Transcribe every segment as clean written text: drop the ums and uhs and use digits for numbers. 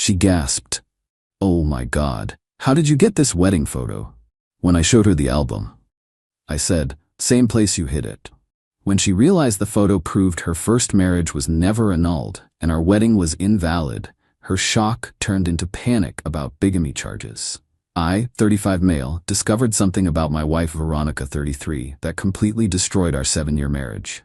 She gasped. "Oh my God, how did you get this wedding photo?" When I showed her the album, I said, "Same place you hid it." When she realized the photo proved her first marriage was never annulled and our wedding was invalid, her shock turned into panic about bigamy charges. I, 35 male, discovered something about my wife Veronica, 33, that completely destroyed our 7-year marriage.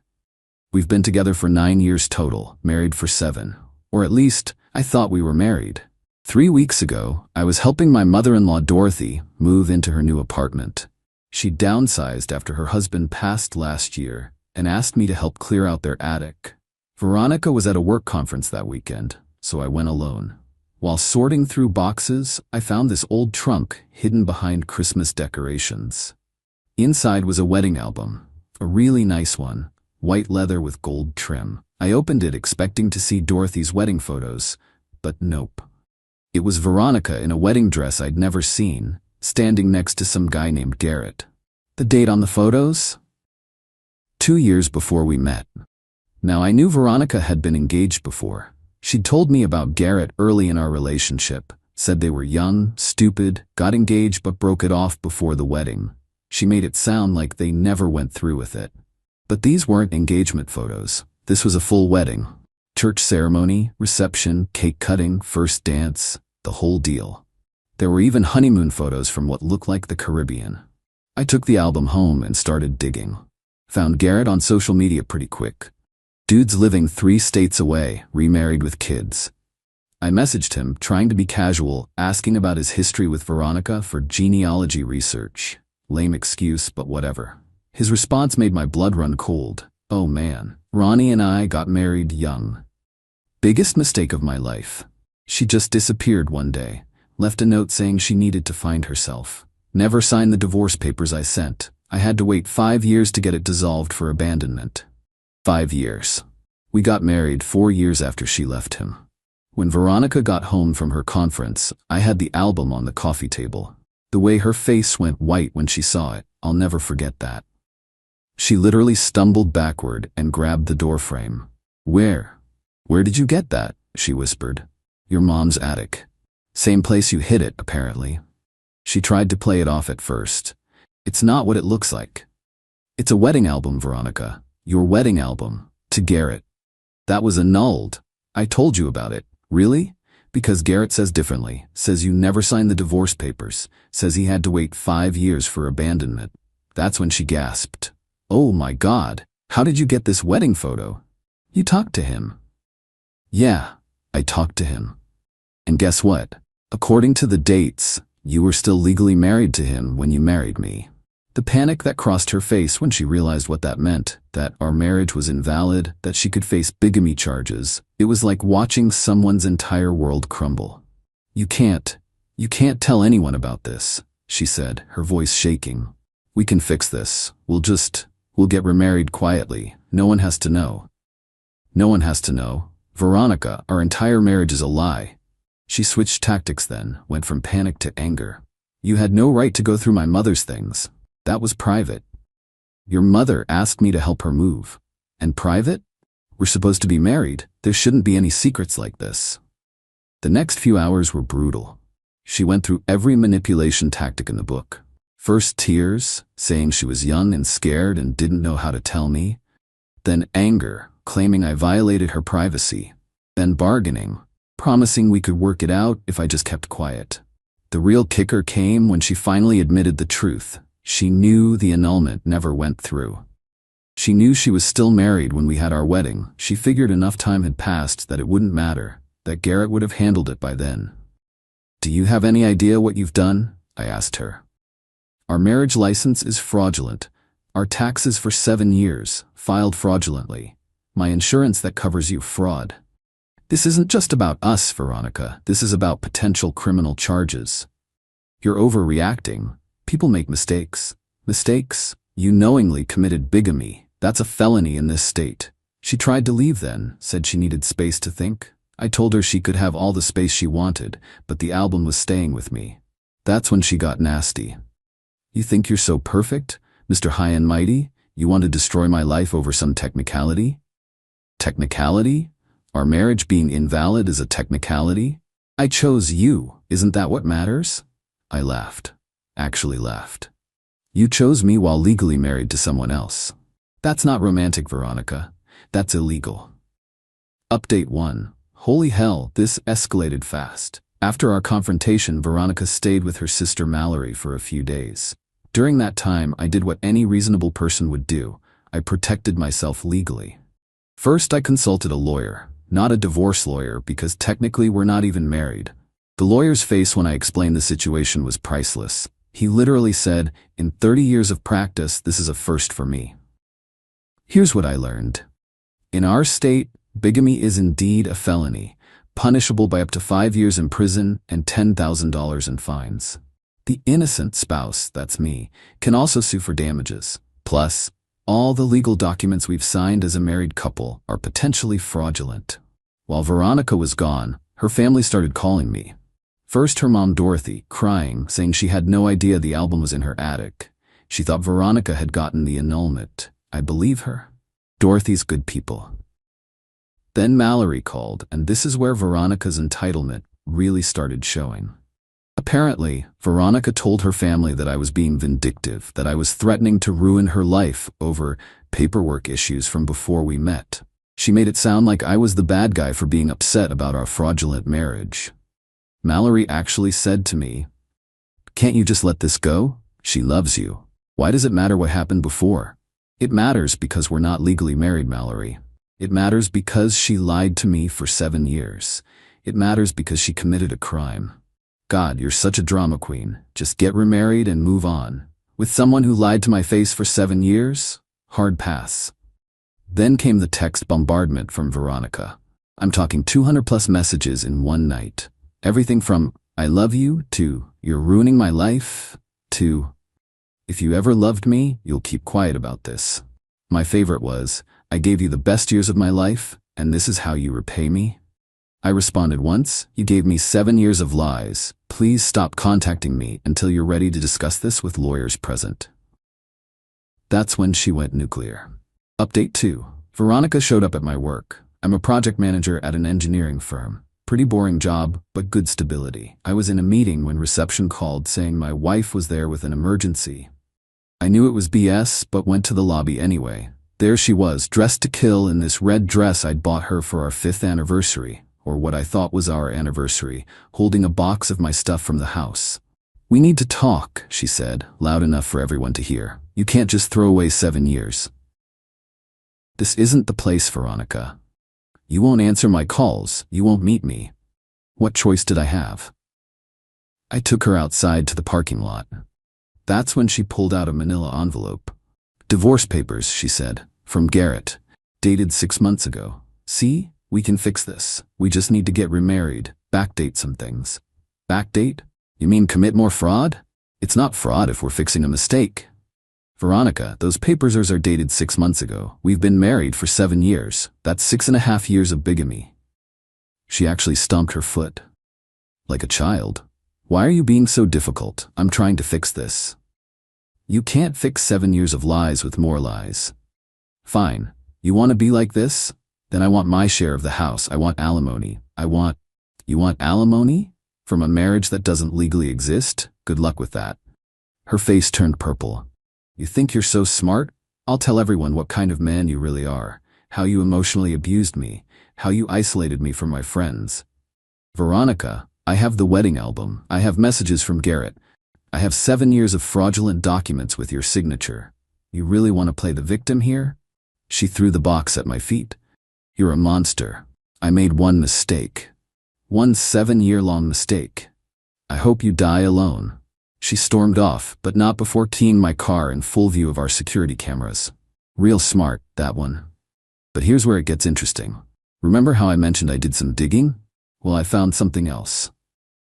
We've been together for 9 years total, married for 7. Or at least, I thought we were married. 3 weeks ago, I was helping my mother-in-law Dorothy move into her new apartment. She downsized after her husband passed last year and asked me to help clear out their attic. Veronica was at a work conference that weekend, so I went alone. While sorting through boxes, I found this old trunk hidden behind Christmas decorations. Inside was a wedding album, a really nice one, white leather with gold trim. I opened it expecting to see Dorothy's wedding photos, but nope. It was Veronica in a wedding dress I'd never seen, standing next to some guy named Garrett. The date on the photos? 2 years before we met. Now I knew Veronica had been engaged before. She'd told me about Garrett early in our relationship, said they were young, stupid, got engaged but broke it off before the wedding. She made it sound like they never went through with it. But these weren't engagement photos. This was a full wedding. Church ceremony, reception, cake cutting, first dance, the whole deal. There were even honeymoon photos from what looked like the Caribbean. I took the album home and started digging. Found Garrett on social media pretty quick. Dude's living 3 states away, remarried with kids. I messaged him, trying to be casual, asking about his history with Veronica for genealogy research. Lame excuse, but whatever. His response made my blood run cold. Oh man, Ronnie and I got married young. Biggest mistake of my life. She just disappeared one day, left a note saying she needed to find herself. Never signed the divorce papers I sent. I had to wait 5 years to get it dissolved for abandonment. 5 years. We got married 4 years after she left him. When Veronica got home from her conference, I had the album on the coffee table. The way her face went white when she saw it, I'll never forget that. She literally stumbled backward and grabbed the doorframe. Where did you get that?" she whispered. "Your mom's attic. Same place you hid it, apparently." She tried to play it off at first. "It's not what it looks like. It's a wedding album, Veronica. Your wedding album. To Garrett. That was annulled. I told you about it." "Really?" "Because Garrett says differently. Says you never signed the divorce papers. Says he had to wait 5 years for abandonment." That's when she gasped. "Oh my God, how did you get this wedding photo?" "You talked to him." "Yeah, I talked to him. And guess what? According to the dates, you were still legally married to him when you married me." The panic that crossed her face when she realized what that meant, that our marriage was invalid, that she could face bigamy charges, it was like watching someone's entire world crumble. You can't tell anyone about this," she said, her voice shaking. "We can fix this. We'll get remarried quietly. No one has to know." "No one has to know. Veronica, our entire marriage is a lie." She switched tactics then, went from panic to anger. "You had no right to go through my mother's things. That was private. Your mother asked me to help her move. And private? We're supposed to be married. There shouldn't be any secrets like this." The next few hours were brutal. She went through every manipulation tactic in the book. First tears, saying she was young and scared and didn't know how to tell me. Then anger, claiming I violated her privacy. Then bargaining, promising we could work it out if I just kept quiet. The real kicker came when she finally admitted the truth. She knew the annulment never went through. She knew she was still married when we had our wedding. She figured enough time had passed that it wouldn't matter, that Garrett would have handled it by then. "Do you have any idea what you've done?" I asked her. "Our marriage license is fraudulent. Our taxes for 7 years, filed fraudulently. My insurance that covers you, fraud. This isn't just about us, Veronica. This is about potential criminal charges. You're overreacting. People make mistakes. Mistakes? You knowingly committed bigamy. That's a felony in this state." She tried to leave then, said she needed space to think. I told her she could have all the space she wanted, but the album was staying with me. That's when she got nasty. "You think you're so perfect, Mr. High and Mighty? You want to destroy my life over some technicality?" "Technicality? Our marriage being invalid is a technicality?" I chose you, isn't that what matters? I laughed. Actually laughed. You chose me while legally married to someone else. That's not romantic, Veronica. That's illegal. Update 1. Holy hell, this escalated fast. After our confrontation, Veronica stayed with her sister Mallory for a few days. During that time, I did what any reasonable person would do. I protected myself legally. First, I consulted a lawyer, not a divorce lawyer, because technically we're not even married. The lawyer's face when I explained the situation was priceless. He literally said, "In 30 years of practice, this is a first for me." Here's what I learned. In our state, bigamy is indeed a felony, punishable by up to 5 years in prison and $10,000 in fines. The innocent spouse, that's me, can also sue for damages. Plus, all the legal documents we've signed as a married couple are potentially fraudulent. While Veronica was gone, her family started calling me. First, her mom Dorothy, crying, saying she had no idea the album was in her attic. She thought Veronica had gotten the annulment. I believe her. Dorothy's good people. Then Mallory called, and this is where Veronica's entitlement really started showing. Apparently, Veronica told her family that I was being vindictive, that I was threatening to ruin her life over paperwork issues from before we met. She made it sound like I was the bad guy for being upset about our fraudulent marriage. Mallory actually said to me, "Can't you just let this go? She loves you. Why does it matter what happened before?" It matters because we're not legally married, Mallory. It matters because she lied to me for 7 years. It matters because she committed a crime. God, you're such a drama queen. Just get remarried and move on. With someone who lied to my face for 7 years? Hard pass. Then came the text bombardment from Veronica. I'm talking 200 plus messages in one night. Everything from, "I love you," to, "You're ruining my life," to, "If you ever loved me, you'll keep quiet about this." My favorite was, "I gave you the best years of my life, and this is how you repay me?" I responded once, "You gave me 7 years of lies. Please stop contacting me until you're ready to discuss this with lawyers present." That's when she went nuclear. Update 2. Veronica showed up at my work. I'm a project manager at an engineering firm. Pretty boring job, but good stability. I was in a meeting when reception called saying my wife was there with an emergency. I knew it was BS, but went to the lobby anyway. There she was, dressed to kill in this red dress I'd bought her for our 5th anniversary, or what I thought was our anniversary, holding a box of my stuff from the house. "We need to talk," she said, loud enough for everyone to hear. "You can't just throw away 7 years. This isn't the place, Veronica. You won't answer my calls, you won't meet me. What choice did I have?" I took her outside to the parking lot. That's when she pulled out a manila envelope. "Divorce papers," she said, "from Garrett, dated 6 months ago. See, we can fix this. We just need to get remarried, backdate some things." Backdate? You mean commit more fraud? It's not fraud if we're fixing a mistake. Veronica, those papers are dated 6 months ago. We've been married for 7 years. That's 6.5 years of bigamy. She actually stomped her foot. Like a child. "Why are you being so difficult? I'm trying to fix this." You can't fix 7 years of lies with more lies. Fine. You want to be like this? Then I want my share of the house. I want alimony. You want alimony? From a marriage that doesn't legally exist? Good luck with that. Her face turned purple. "You think you're so smart? I'll tell everyone what kind of man you really are, how you emotionally abused me, how you isolated me from my friends. Veronica, I have the wedding album. I have messages from Garrett. I have 7 years of fraudulent documents with your signature. You really want to play the victim here?" She threw the box at my feet. "You're a monster. I made one mistake. One 7-year-long mistake. I hope you die alone." She stormed off, but not before keying my car in full view of our security cameras. Real smart, that one. But here's where it gets interesting. Remember how I mentioned I did some digging? Well, I found something else.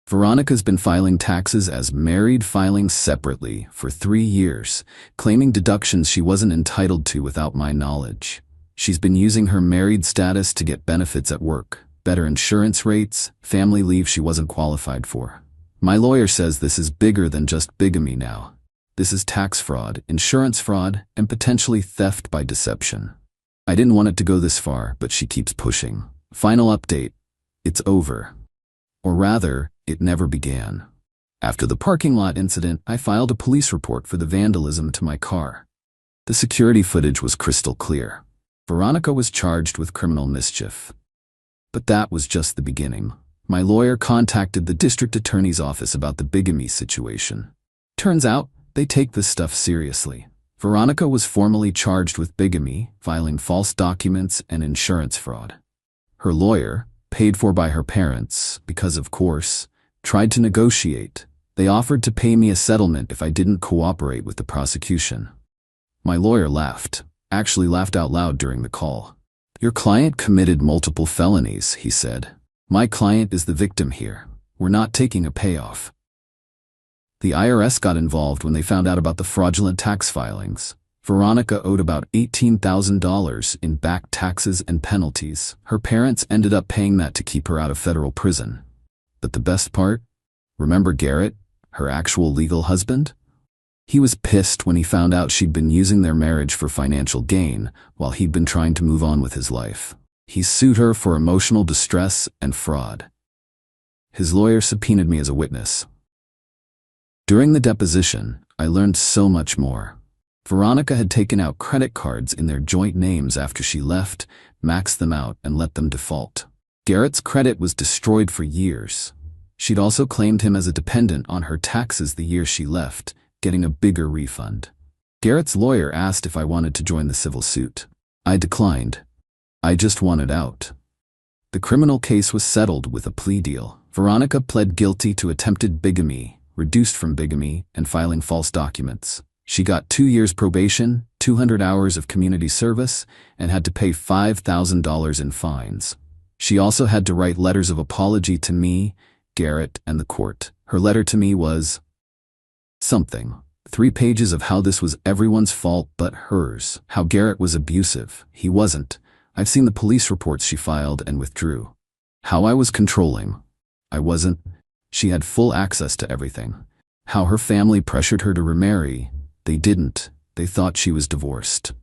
Veronica's been filing taxes as married, filing separately for 3 years, claiming deductions she wasn't entitled to without my knowledge. She's been using her married status to get benefits at work, better insurance rates, family leave she wasn't qualified for. My lawyer says this is bigger than just bigamy now. This is tax fraud, insurance fraud, and potentially theft by deception. I didn't want it to go this far, but she keeps pushing. Final update. It's over. Or rather, it never began. After the parking lot incident, I filed a police report for the vandalism to my car. The security footage was crystal clear. Veronica was charged with criminal mischief. But that was just the beginning. My lawyer contacted the district attorney's office about the bigamy situation. Turns out, they take this stuff seriously. Veronica was formally charged with bigamy, filing false documents, and insurance fraud. Her lawyer, paid for by her parents, because of course, tried to negotiate. They offered to pay me a settlement if I didn't cooperate with the prosecution. My lawyer laughed, actually laughed out loud during the call. "Your client committed multiple felonies," he said. "My client is the victim here. We're not taking a payoff." The IRS got involved when they found out about the fraudulent tax filings. Veronica owed about $18,000 in back taxes and penalties. Her parents ended up paying that to keep her out of federal prison. But the best part? Remember Garrett, her actual legal husband? He was pissed when he found out she'd been using their marriage for financial gain while he'd been trying to move on with his life. He sued her for emotional distress and fraud. His lawyer subpoenaed me as a witness. During the deposition, I learned so much more. Veronica had taken out credit cards in their joint names after she left, maxed them out, and let them default. Garrett's credit was destroyed for years. She'd also claimed him as a dependent on her taxes the year she left, getting a bigger refund. Garrett's lawyer asked if I wanted to join the civil suit. I declined. I just wanted out. The criminal case was settled with a plea deal. Veronica pled guilty to attempted bigamy, reduced from bigamy, and filing false documents. She got 2 years probation, 200 hours of community service, and had to pay $5,000 in fines. She also had to write letters of apology to me, Garrett, and the court. Her letter to me was something. 3 pages of how this was everyone's fault but hers. How Garrett was abusive. He wasn't. I've seen the police reports she filed and withdrew. How I was controlling. I wasn't. She had full access to everything. How her family pressured her to remarry. They didn't. They thought she was divorced.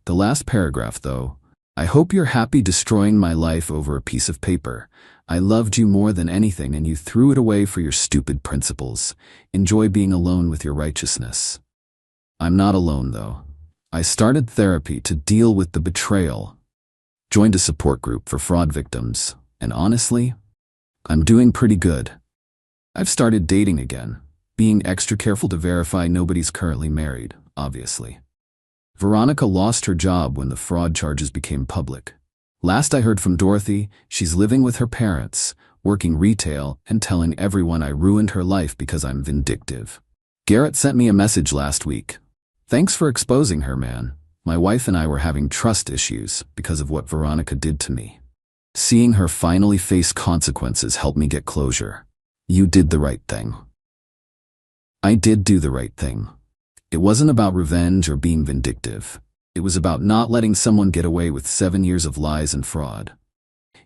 The last paragraph, though. I hope you're happy destroying my life over a piece of paper. I loved you more than anything and you threw it away for your stupid principles. Enjoy being alone with your righteousness. I'm not alone, though. I started therapy to deal with the betrayal. Joined a support group for fraud victims. And honestly, I'm doing pretty good. I've started dating again. Being extra careful to verify nobody's currently married, obviously. Veronica lost her job when the fraud charges became public. Last I heard from Dorothy, she's living with her parents, working retail, and telling everyone I ruined her life because I'm vindictive. Garrett sent me a message last week. Thanks for exposing her, man. My wife and I were having trust issues because of what Veronica did to me. Seeing her finally face consequences helped me get closure. You did the right thing. I did do the right thing. It wasn't about revenge or being vindictive. It was about not letting someone get away with 7 years of lies and fraud.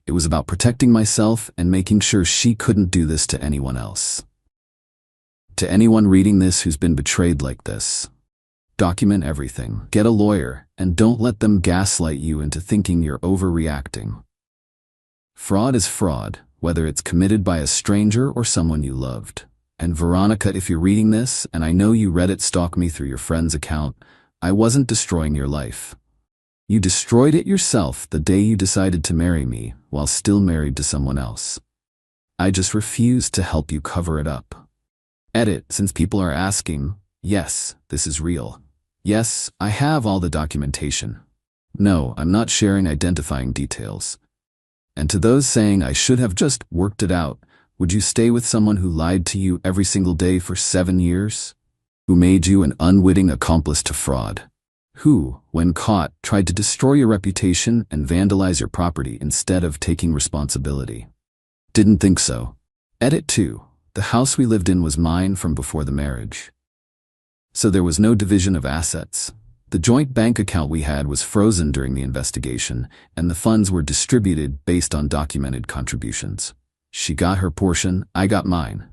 It was about protecting myself and making sure she couldn't do this to anyone else. To anyone reading this who's been betrayed like this, document everything, get a lawyer, and don't let them gaslight you into thinking you're overreacting. Fraud is fraud, whether it's committed by a stranger or someone you loved. And Veronica, if you're reading this, and I know you Reddit stalk me through your friend's account, I wasn't destroying your life. You destroyed it yourself the day you decided to marry me while still married to someone else. I just refused to help you cover it up. Edit, since people are asking, yes, this is real. Yes, I have all the documentation. No, I'm not sharing identifying details. And to those saying I should have just worked it out, would you stay with someone who lied to you every single day for 7 years? Who made you an unwitting accomplice to fraud? Who, when caught, tried to destroy your reputation and vandalize your property instead of taking responsibility? Didn't think so. Edit 2. The house we lived in was mine from before the marriage. So there was no division of assets. The joint bank account we had was frozen during the investigation, and the funds were distributed based on documented contributions. She got her portion, I got mine.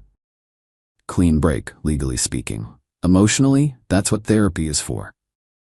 Clean break, legally speaking. Emotionally, that's what therapy is for.